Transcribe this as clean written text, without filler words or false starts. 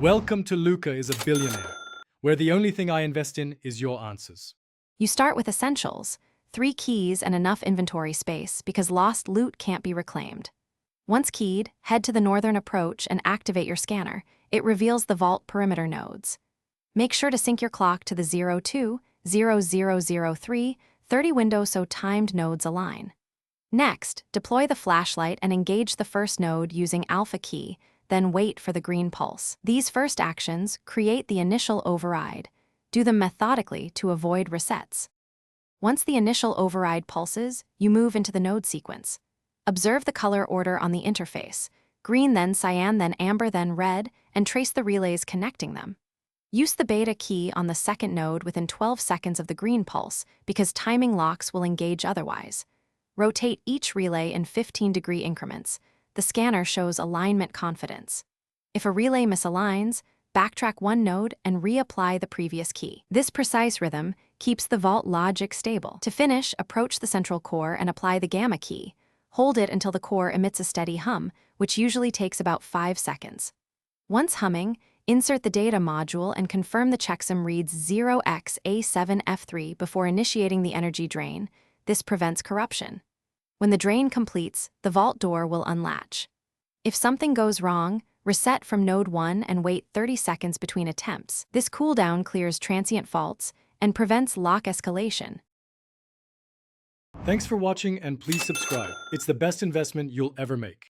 Welcome to Luca is a Billionaire, where the only thing I invest in is your answers. You start with essentials, 3 keys and enough inventory space because lost loot can't be reclaimed. Once keyed, head to the northern approach and activate your scanner. It reveals the vault perimeter nodes. Make sure to sync your clock to the 020003 30 window so timed nodes align. Next, deploy the flashlight and engage the first node using alpha key, then wait for the green pulse. These first actions create the initial override. Do them methodically to avoid resets. Once the initial override pulses, you move into the node sequence. Observe the color order on the interface: green, then cyan, then amber, then red, and trace the relays connecting them. Use the beta key on the second node within 12 seconds of the green pulse because timing locks will engage otherwise. Rotate each relay in 15-degree increments. The scanner shows alignment confidence. If a relay misaligns, backtrack one node and reapply the previous key. This precise rhythm keeps the vault logic stable. To finish, approach the central core and apply the gamma key. Hold it until the core emits a steady hum, which usually takes about 5 seconds. Once humming, insert the data module and confirm the checksum reads 0xA7F3 before initiating the energy drain. This prevents corruption. When the drain completes, the vault door will unlatch. If something goes wrong, reset from node 1 and wait 30 seconds between attempts. This cooldown clears transient faults and prevents lock escalation. Thanks for watching and please subscribe. It's the best investment you'll ever make.